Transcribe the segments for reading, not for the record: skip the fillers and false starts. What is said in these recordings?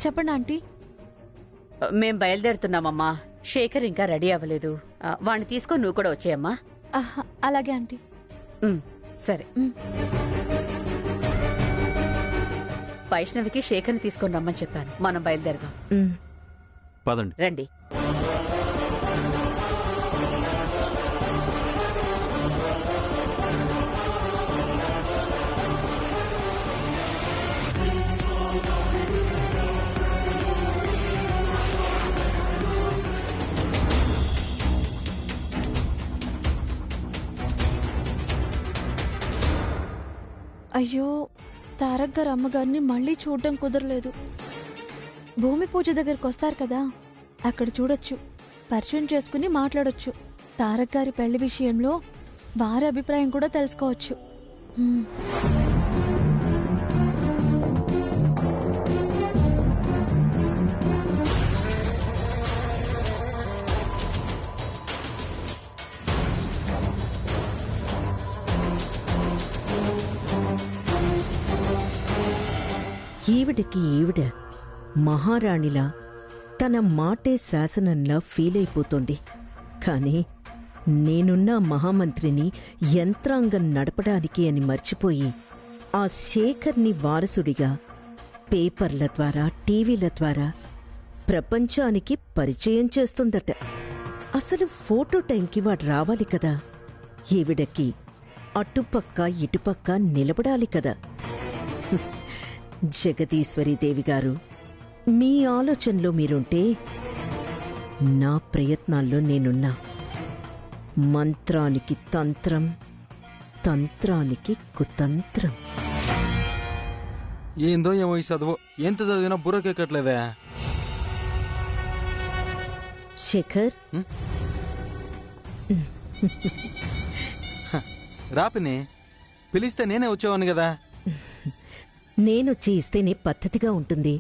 చెప్పండి ఆంటీ. మేం బయలుదేరుతున్నామమ్మా. శేఖర్ ఇంకా రెడీ అవ్వలేదు. వాణ్ణి తీసుకొని నువ్వు కూడా వచ్చేయమ్మా. అలాగే ఆంటీ. సరే. వైష్ణవికి శేఖర్ని తీసుకొని రమ్మని చెప్పాను. మనం బయలుదేరదాం. పదండి. రండి. అయ్యో, తారక్ గారు అమ్మగారిని మళ్ళీ చూడడం కుదరలేదు. భూమి పూజ దగ్గరికి వస్తారు కదా, అక్కడ చూడొచ్చు, పరిచయం చేసుకుని మాట్లాడొచ్చు. తారక్ గారి పెళ్లి విషయంలో వారి అభిప్రాయం కూడా తెలుసుకోవచ్చు. ఈవిడికి ఈవిడ మహారాణిలా తన మాటే శాసనంలా ఫీలైపోతోంది. కాని నేనున్న మహామంత్రిని యంత్రాంగం నడపడానికి అని మర్చిపోయి ఆ శేఖర్ని వారసుడిగా పేపర్ల ద్వారా, టీవీల ద్వారా ప్రపంచానికి పరిచయం చేస్తుందట. అసలు ఫోటో టైంకి వాడు రావాలి కదా. ఈవిడకి అటుపక్క ఇటుపక్క నిలబడాలి కదా. జగదీశ్వరీదేవి గారు, మీ ఆలోచనలో మీరుంటే నా ప్రయత్నాల్లో నేనున్నా. మంత్రానికి తంత్రం, తంత్రానికి కుతంత్రం. ఏందో ఏమో ఈ చదువు, ఎంత చదివినా బుర్రకెక్కట్లేదే. శేఖర్, రాపిని పిలిస్తే నేనే వచ్చేవాడిని కదా. నేనొచ్చి ఇస్తేనే పద్ధతిగా ఉంటుంది,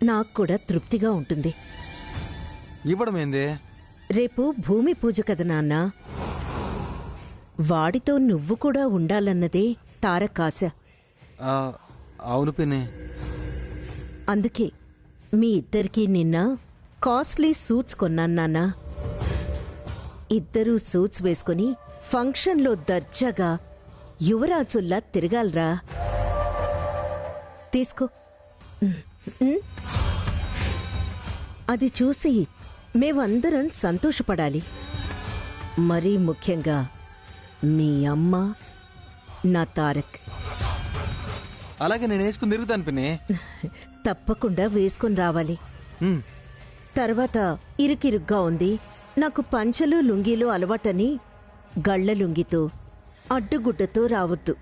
నాకు కూడా తృప్తిగా ఉంటుంది. ఇవ్వడమేంది? రేపు భూమి పూజ కదా నాన్న. వాడితో నువ్వు కూడా ఉండాలన్నదే తారక్ ఆశ. అవును పిన్ని. అందుకే మీ ఇద్దరికీ నిన్న కాస్ట్లీ సూట్స్ కొన్నాను నాన్న. ఇద్దరూ సూట్స్ వేసుకుని ఫంక్షన్లో దర్జాగా యువరాజుల్లా తిరగాలరా. తీసుకో. అది చూసి మేమందరం సంతోషపడాలి. మరీ ముఖ్యంగా మీ అమ్మ, నా తారక్. అలాగే నేను వేసుకుని తిరుగుతాను పిన్ని. తప్పకుండా వేసుకుని రావాలి. తర్వాత ఇరుకిరుగ్గా ఉంది, నాకు పంచలు లుంగీలు అలవాటని గళ్ల లుంగితో, అడ్డుగుడ్డతో రావద్దు.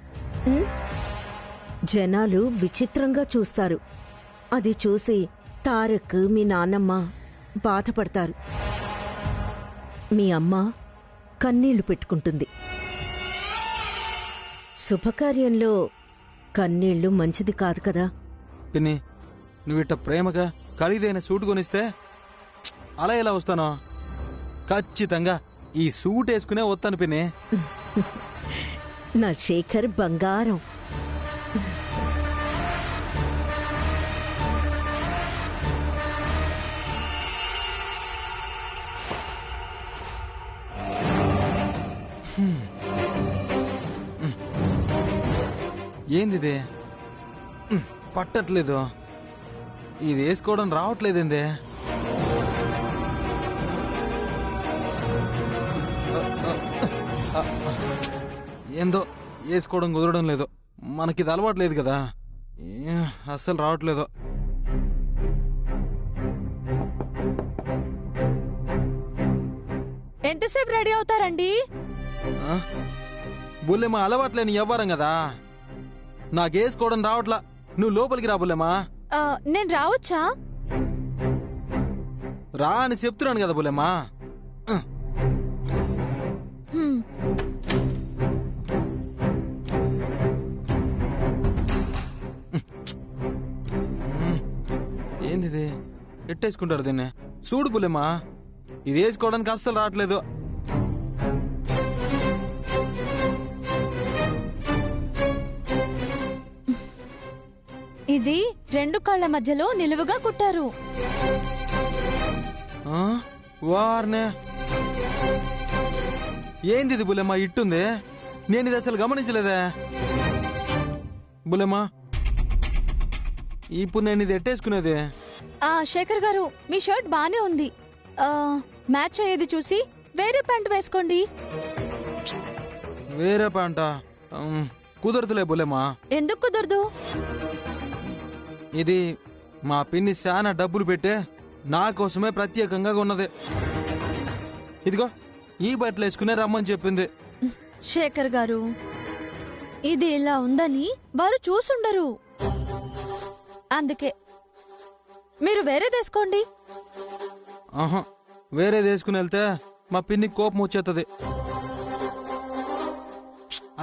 జనాలు విచిత్రంగా చూస్తారు. అది చూసి తారక్, మీ నాన్నమ్మ బాధపడతారు. మీ అమ్మ కన్నీళ్లు పెట్టుకుంటుంది. శుభకార్యంలో కన్నీళ్లు మంచిది కాదు కదా. పిన్ని, నువ్విట్ట ప్రేమగా ఖరీదైన సూట్ కొనిస్తే అలా ఎలా వస్తానో? ఖచ్చితంగా ఈ సూట్ వేసుకునే వస్తాను పిన్ని. నా శేఖర్ బంగారం. ఏందిదే? పట్టట్లేదు. ఇది వేసుకోవడం రావట్లేదేందే? ఏందో వేసుకోవడం కుదరడం లేదు. మనకిది అలవాట్లేదు కదా, అస్సలు రావట్లేదు. ఎంతసేపు రెడీ అవుతారండి? బుల్లెమ్మా, అలవాట్లేని ఎవ్వరం కదా, నాకేసుకోవడం రావట్లా. నువ్వు లోపలికి రా బుల్లెమ్మా. నేను రావచ్చా? రా అని చెప్తున్నాను కదా బుల్లెమ్మా. ఏంది ఎట్టేసుకుంటారు దీన్ని? చూడు బుల్లెమ్మా, ఇది వేసుకోవడానికి అస్సలు రావట్లేదు. ఇది 2 కాళ్ళ మధ్యలో నిలువుగా కుట్టారు. ఆ? వార్నే ఏంది ఇది బుల్లెమ్మా ఇట్టుంది? నేను ఇది అసలు గమనించలేదే. బుల్లెమ్మా ఇప్పుడు నేను ఇది ఎట్టేసుకునేది? శేఖర్ గారు, మీ షర్ట్ బానే ఉంది. మ్యాచ్ అయ్యేది చూసి వేరే ప్యాంట్ వేసుకోండి. వేరే ప్యాంటా? కుదరదులే బుల్లెమ్మా. ఎందుకు కుదరదు? ఇది మా పిన్ని చాలా డబ్బులు పెట్టే నా కోసమే ప్రత్యేకంగా ఉన్నది. ఇదిగో ఈ బట్టలు వేసుకునే రమ్మని చెప్పింది. శేఖర్ గారు, ఇది ఇలా ఉందని వారు చూసుండరు. అందుకే మీరు వేరేది వేసుకోండి. ఆహా, వేరేది వేసుకుని వెళ్తే మా పిన్ని కోపం వచ్చేస్తుంది.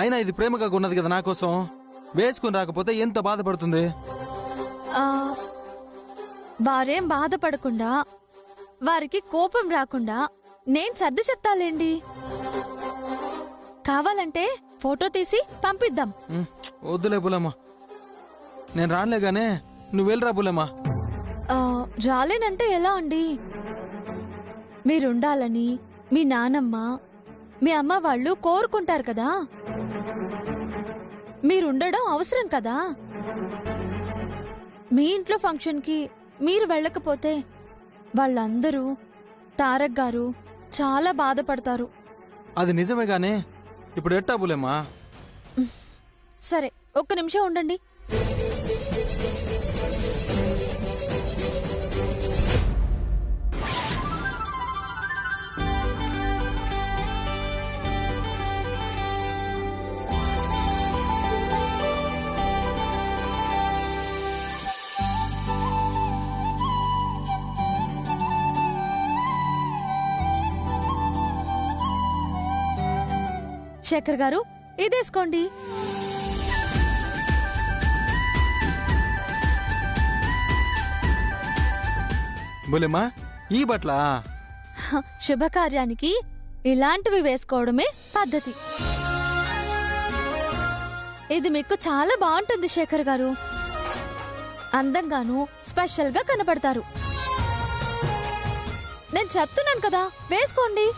అయినా ఇది ప్రేమగా ఉన్నది కదా నా కోసం. వేసుకుని రాకపోతే ఎంత బాధపడుతుంది. వారేం బాధపడకుండా, వారికి కోపం రాకుండా నేను సర్ది చెప్తాలేండి. కావాలంటే ఫోటో తీసి పంపిద్దాం. వద్దులే బులమ్మా, నేను రానులే గానే నువ్వు వెళ్ళరా బులమ్మా. రాలేనంటే ఎలా అండి? మీరుండాలని మీ నానమ్మ, మీ అమ్మ వాళ్ళు కోరుకుంటారు కదా. మీరుండడం అవసరం కదా. మీ ఇంట్లో ఫంక్షన్కి మీరు వెళ్ళకపోతే వాళ్ళందరూ, తారక్ గారు చాలా బాధపడతారు. అది నిజమే గానీ ఇప్పుడు ఎట్టా బులమ్మా? సరే, ఒక్క నిమిషం ఉండండి. శేఖర్ గారు, ఇదేసుకోండి. బులమ్మా ఈ బట్లా? శుభకార్యానికి ఇలాంటివి వేసుకోవడమే పద్ధతి. ఇది మీకు చాలా బాగుంటుంది శేఖర్ గారు. అందంగాను స్పెషల్ గా కనపడతారు. నేను చెప్తున్నాను కదా, వేసుకోండి.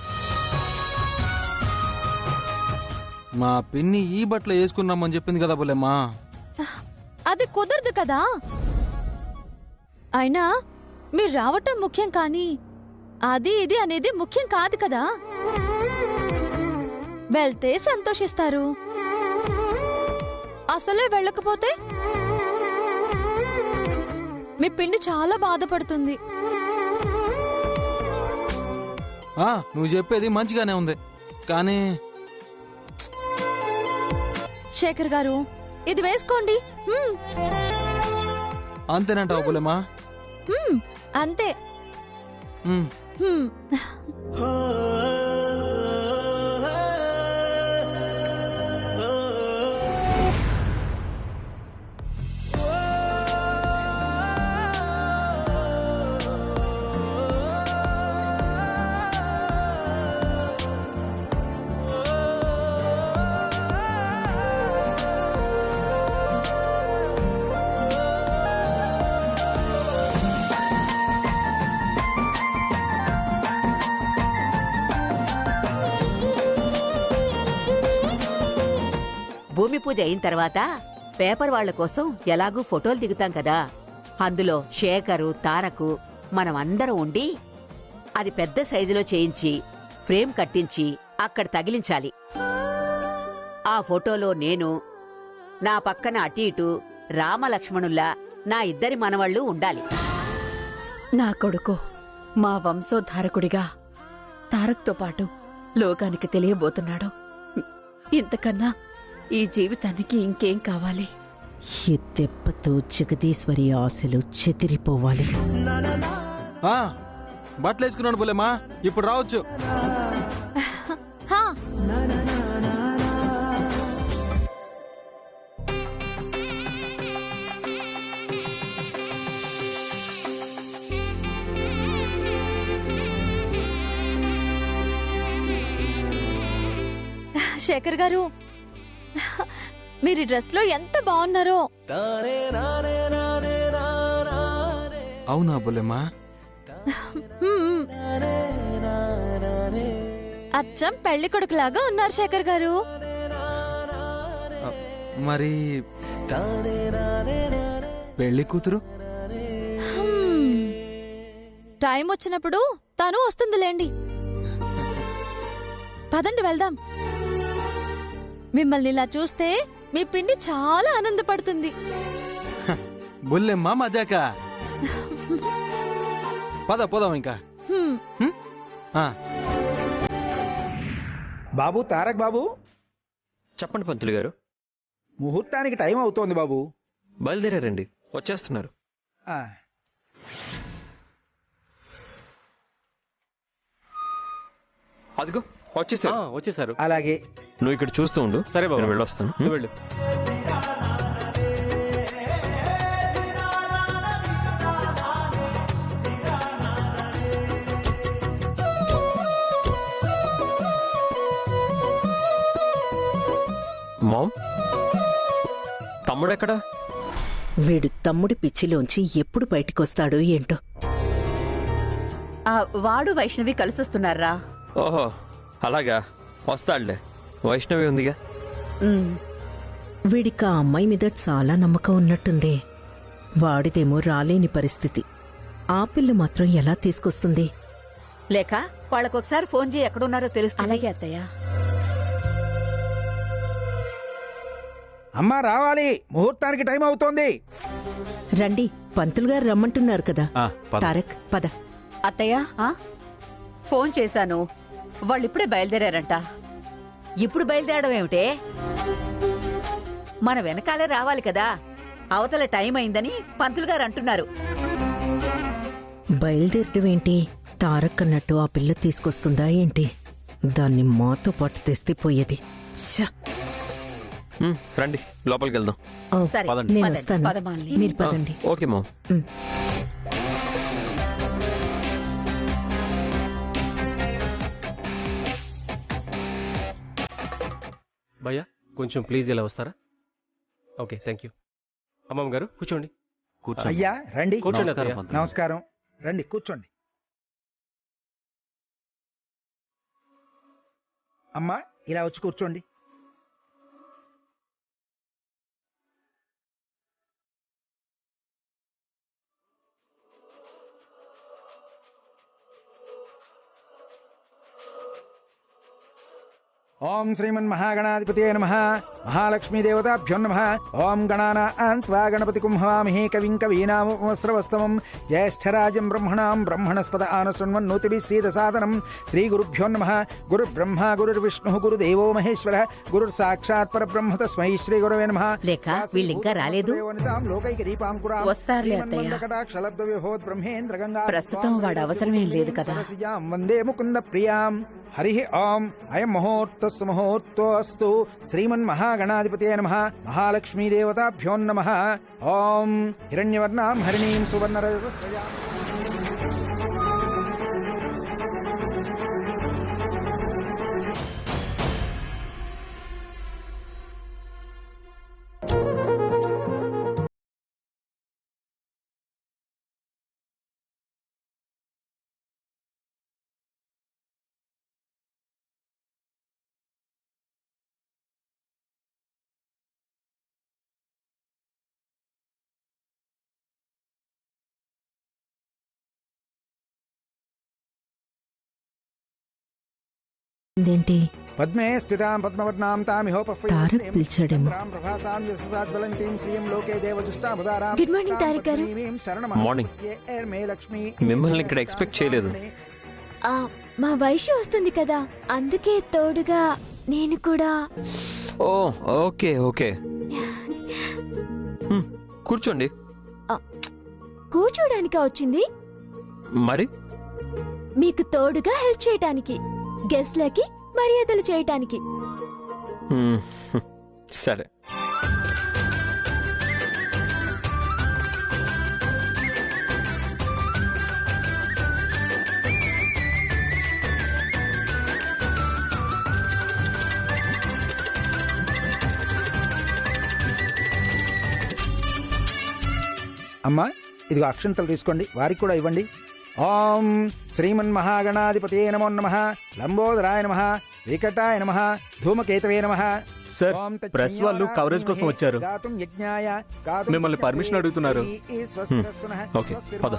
మా పిన్ని ఈ బట్టలు వేసుకున్నామని చెప్పింది కదా బులమ్మా. అది కుదరదు కదా. అయినా మీరు రావటం ముఖ్యం, కానీ అది ఇది అనేది ముఖ్యం కాదు కదా. వెళ్తే సంతోషిస్తారు, అసలే వెళ్ళకపోతే మీ పిండి చాలా బాధపడుతుంది. నువ్వు చెప్పేది మంచిగానే ఉంది, కానీ శేఖర్ గారు, ఇది వేసుకోండి. అంతేనంటావు బులమ్మా? అంతే. భూమి పూజ అయిన తర్వాత పేపర్ వాళ్ల కోసం ఎలాగూ ఫోటోలు దిగుతాం కదా. అందులో శేఖరు, తారకు మనం అందరం ఉండి అది పెద్ద సైజులో చేయించి ఫ్రేమ్ కట్టించి అక్కడ తగిలించాలి. ఆ ఫోటోలో నేను, నా పక్కన అటు ఇటు రామలక్ష్మణుల్లా నా ఇద్దరి మనవళ్ళు ఉండాలి. నా కొడుకు మా వంశోద్ధారకుడిగా తారక్తో పాటు లోకానికి తెలియబోతున్నాడు. ఇంతకన్నా ఈ జీవితానికి ఇంకేం కావాలి? ఈ దెబ్బతో జగదీశ్వరి ఆశలు చెదిరిపోవాలి. బట్టలు వేసుకున్నాను బులమ్మా, ఇప్పుడు రావచ్చు. శేఖర్ గారు, మీరు డ్రెస్ లో ఎంత బాగున్నారో. అవునా బుల్లెమ్మా? హ్మ్. అచ్చం పెళ్లి కొడుకులాగా ఉన్నారు శేఖర్ గారు. మరి పెళ్లి కూతురు? టైం వచ్చినప్పుడు తను వస్తుందిలేండి. పదండి వెళ్దాం. మిమ్మల్ని ఇలా చూస్తే మీ పిండి చాలా ఆనందపడుతుంది. బుల్లెమ్మా మజాక. పోదాం ఇంకా. హ్మ్. ఆ, బాబు తారక్ బాబు, చెప్పండి పంతులు గారు. ముహూర్తానికి టైం అవుతోంది బాబు. బయలుదేరారండి, వచ్చేస్తున్నారు. ఆ, అదిగో వచ్చేసారు. వచ్చేసారు. అలాగే. నువ్వు ఇక్కడ చూస్తూ ఉండు. సరే బాబు. నేను వెళ్ళొస్తాను. వెళ్ళు. మామ్, తమ్ముడెక్కడా? వీడు తమ్ముడి పిచ్చిలోంచి ఎప్పుడు బయటికొస్తాడో ఏంటో. వాడు వైష్ణవి కలిసొస్తున్నారా? ఓహో అలాగా, వస్తాడులే. వైష్ణవి ఉందిగా. వీడికి ఆ అమ్మాయి మీద చాలా నమ్మకం ఉన్నట్టుంది. వాడిదేమో రాలేని పరిస్థితి. ఆ పిల్ల మాత్రం ఎలా తీసుకొస్తుంది? లేక వాళ్ళకొకసారి ఫోన్ చేయి, ఎక్కడున్నారో తెలుస్తుంది. అలాగే అత్తయ్య. అమ్మా రావాలి, ముహూర్తానికి టైం అవుతోంది. రండి, పంతులు గారు రమ్మంటున్నారు కదా. ఆ, పద. తారక్ పద. అత్తయ్య ఫోన్ చేశాను, వాళ్ళిప్పుడే బయలుదేరారంట. ఇప్పుడు బయలుదేరడం ఏమిటే? మన వెనకాలే రావాలి కదా. అవతల టైం అయిందని పంతులు గారు అంటున్నారు. బయలుదేరటం ఏంటి? తారక్ అన్నట్టు ఆ పిల్ల తీసుకొస్తుందా ఏంటి? దాన్ని మాతో పాటు తెస్తే పోయేది. ఛ! రండి, లోపలికి వెళ్దాం. ఓ, సరే, నేను పదండి. వస్తాను. పదమాలిని. మీరు పదండి. Okay ma'am. భయ్యా కొంచెం ప్లీజ్ ఇలా వస్తారా? Okay, thank you. అమ్మమ్మ గారు కూర్చోండి. కూర్చోండి. అయ్యా రండి. కూర్చోండి నమస్కారం. అత్తయ్య. నమస్కారం. రండి కూర్చోండి. అమ్మా ఇలా వచ్చి కూర్చోండి. ఓం శ్రీమన్మహాగణాధిపతే నమః. మహాలక్ష్మీదేవతాభ్యో నమః. ఓం గణానాం త్వా గణపతిం హవామహే కవిం కవీనాముపమస్రవస్తమం. జ్యేష్ఠరాజం బ్రహ్మణాం బ్రహ్మణస్పద ఆనశృణ్వన్నోతిభిः సీదసాదనం. శ్రీగురుభ్యో నమః. గురుర్బ్రహ్మ గురుర్విష్ణుః గురుదేవో మహేశ్వరः గురుర్సాక్షాత్ పరబ్రహ్మ తస్మై శ్రీగురవే నమః. లేక వీళ్ళింకా రాలేదు? వస్తారులే అత్తయ్య. ప్రస్తుతం వాడు అవసరమేం లేదు కదా. వందే ముకుంద ప్రియాం. హరి ఓం. అయం ముహూర్తస్సు ముహూర్తోస్తు. శ్రీమన్మహాగణాధిపతే నమః. మహాలక్ష్మీదేవతాభ్యో నమః. ఓం హిరణ్యవర్ణాం హరిణీం సువర్ణరజస్రజాం. ఏంటి? పద్మే స్థితాం పద్మవర్ణాం తారక్ పిలిచాడేమో. గుడ్ మార్నింగ్ తారక్ గారు. మార్నింగ్. మిమ్మల్ని ఇక్కడ ఎక్స్పెక్ట్ చేయలేదు. మా వైశ్య వస్తుంది కదా, అందుకే తోడుగా నేను కూడా. ఓ ఓకే ఓకే. కూర్చోండి. కూర్చోడానికా వచ్చింది? మరి మీకు తోడుగా హెల్ప్ చేయటానికి, గెస్ట్లకి మర్యాదలు చేయటానికి. సరే. అమ్మా ఇదిగో అక్షంతలు తీసుకోండి, వారికి కూడా ఇవ్వండి. ఓం శ్రీమన్మహాగణాధిపతే నమో నమః, లంబోదరాయ నమః, వికటాయ నమః, ధూమకేతవే నమః. సార్, ప్రెస్ వాళ్ళు కవరేజ్ కోసం వచ్చారు. మిమ్మల్ని పర్మిషన్ అడుగుతున్నారు. ఓకే,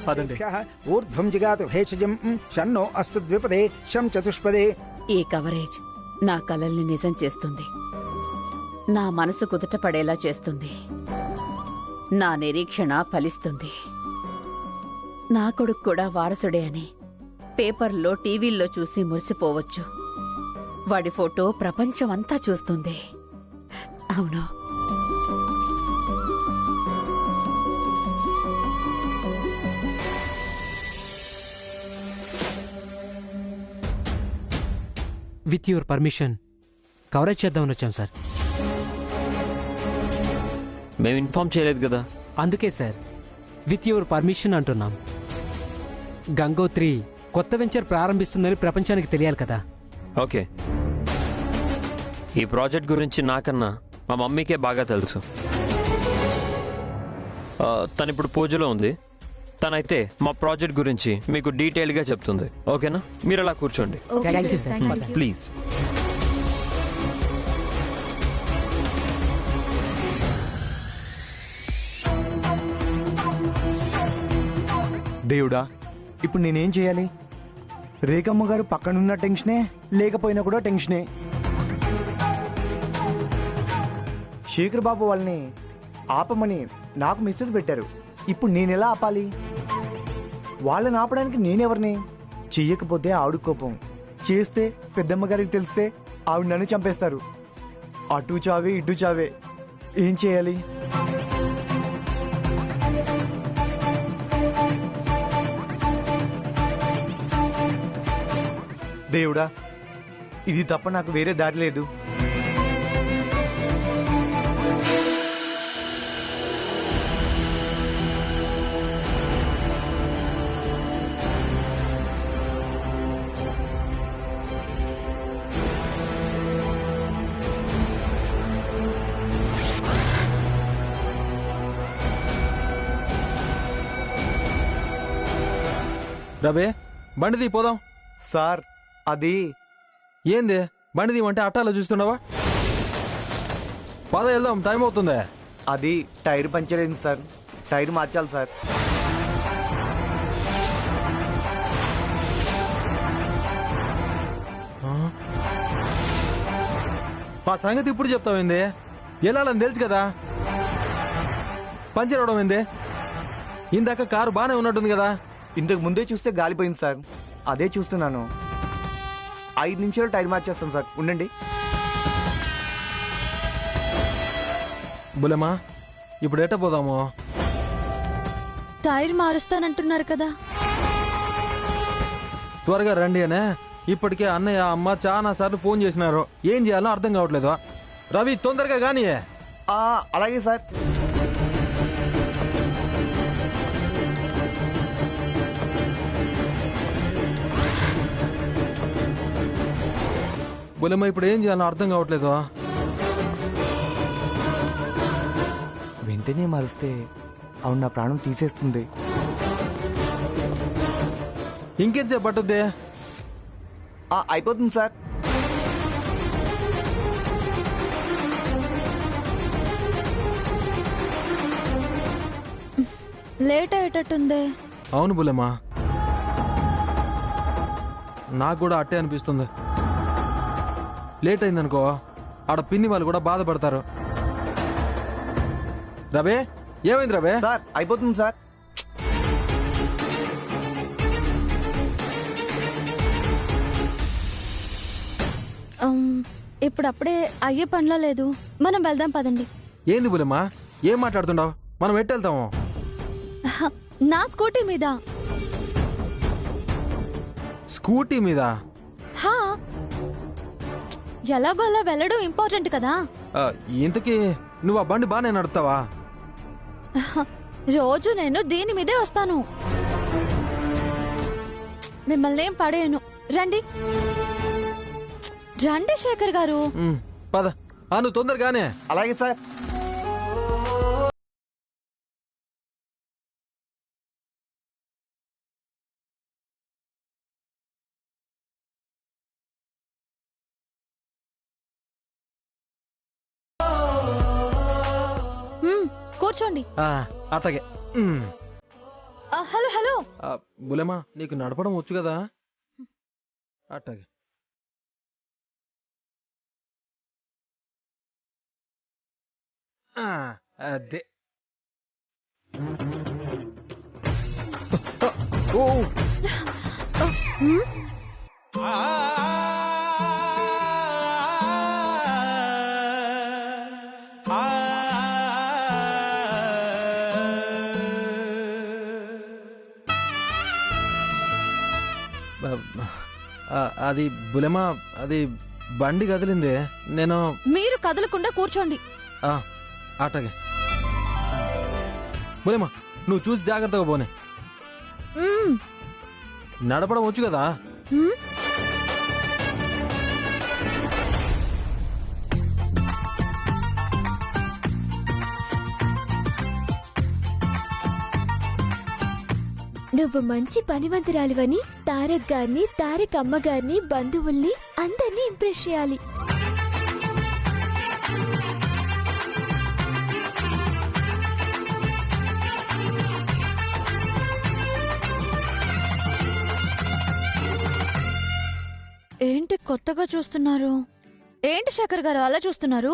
పదండి. ఊర్ధ్వం జిగాతు భేషజం షన్నో అస్తు ద్విపదే శం చతుష్పదే. ఈ కవరేజ్ నా కలల్ని నిజం చేస్తుంది, నా మనసు కుదుట పడేలా చేస్తుంది, నా నిరీక్షణ ఫలిస్తుంది. నా కొడుకు కూడా వారసుడే అని పేపర్లో టీవీల్లో చూసి మురిసిపోవచ్చు. వాడి ఫోటో ప్రపంచం అంతా చూస్తుంది. అవును, విత్ యువర్ పర్మిషన్ కవరేజ్ చేద్దామని వచ్చాం సార్. మేము ఇన్ఫార్మ్ చేయలేదు కదా. అందుకే సార్ విత్ యువర్ పర్మిషన్ అంటున్నాం. గంగోత్రి కొత్త వెంచర్ ప్రారంభిస్తుందని ప్రపంచానికి తెలియాలి కదా. ఓకే, ఈ ప్రాజెక్ట్ గురించి నాకన్నా మా మమ్మీకే బాగా తెలుసు. తను ఇప్పుడు పూజలో ఉంది. తనైతే మా ప్రాజెక్ట్ గురించి మీకు డీటెయిల్గా చెప్తుంది. ఓకేనా? మీరు అలా కూర్చోండి థ్యాంక్ యూ సార్. ప్లీజ్. దేవుడా, ఇప్పుడు నేనేం చేయాలి? రేఖమ్మ గారు పక్కనున్న టెన్షనే, లేకపోయినా కూడా టెన్షనే. శేఖర్ బాబు వాళ్ళని ఆపమని నాకు మెసేజ్ పెట్టారు. ఇప్పుడు నేనెలా ఆపాలి? వాళ్ళని ఆపడానికి నేనెవరిని? చెయ్యకపోతే ఆవిడ కోపం, చేస్తే పెద్దమ్మ గారికి తెలిస్తే ఆవిడ నన్ను చంపేస్తారు. అటు చావే ఇటు చావే. ఏం చేయాలి? దేవుడా, ఇది తప్ప నాకు వేరే దారి లేదు. రవే, బండిది పోదాం. సార్, అది ఏంది బండిది అంటే అట్టాలో చూస్తున్నావా? పద వెళ్దాం, టైం అవుతుంది. అది టైర్ పంచర్ అయింది సార్. టైర్ మార్చాలి సార్. ఆ సంగతి ఇప్పుడు చెప్తావేంది? వెళ్ళాలని తెలుసు కదా. పంచర్ అవడం ఏంది? ఇందాక కారు బానే ఉన్నట్టుంది కదా. ఇంతకు ముందే చూస్తే గాలిపోయింది సార్. అదే చూస్తున్నాను. 5 నిమిషాలు టైర్ మార్చేస్తాను సార్, ఉండండి. బులమా, ఇప్పుడు ఎట్ట పోదాము? టైర్ మారుస్తానంటున్నారు కదా. త్వరగా రండి అనే. ఇప్పటికే అన్నయ్య అమ్మ చాలా సార్లు ఫోన్ చేసినారు. ఏం చేయాలో అర్థం కావట్లేదు. రవి, తొందరగా కానీ. అలాగే సార్. బులమ్మ, ఇప్పుడు ఏం చేయాలో అర్థం కావట్లేదు. వెంటనే మారిస్తే అవును, నా ప్రాణం తీసేస్తుంది. ఇంకేం పట్టుద్ది? అయిపోతుంది సార్. లేట్ అయ్యేటట్టుంది. అవును బులమ్మ, నాకు కూడా అట్టే అనిపిస్తుంది. లేట్ అయిందనుకో, ఆడ పిన్ని వాళ్ళు కూడా బాధపడతారు. రవే, ఏమైంది రవే? సార్, అయిపోతుంది సార్. ఇప్పుడు అప్పుడే అయ్యే పనిలో లేదు. మనం వెళ్దాం పదండి. ఏంది బులమ్మా, ఏం మాట్లాడుతుండవు? మనం ఎట్టెళ్తాము? నా స్కూటీ మీద. స్కూటీ మీద? హా, ఎలాగో అలా వెళ్ళడం ఇంపార్టెంట్ కదా. ఇంతకీ నువ్వు ఆ బండి బాగానే నడుపుతావా? రోజు నేను దీని మీదే వస్తాను. మిమ్మల్ని ఏం పడేయను. రండి రండి శేఖర్ గారు. పద. నువ్వు తొందరగానే. అలాగే సార్. కూర్చోండి. అట్లాగే. Hello hello. బులేమా నీకు నడపడం వచ్చు కదా? అట్లాగే. అదే. ఓ అది బులేమా, అది బండి కదిలిందే. నేను మీరు కదలకుండా కూర్చోండి. అట్లాగే. బులేమా నువ్వు చూసి జాగ్రత్తగా పోనే. నడపడం వచ్చు కదా? నువ్వు మంచి పనివంతురాలివని తారక్ గారిని, తారక్ అమ్మగారిని, బంధువుల్ని అందరినీ ఇంప్రెస్ చేయాలి. ఏంటి కొత్తగా చూస్తున్నారు? ఏంటి శేఖర్ గారు అలా చూస్తున్నారు?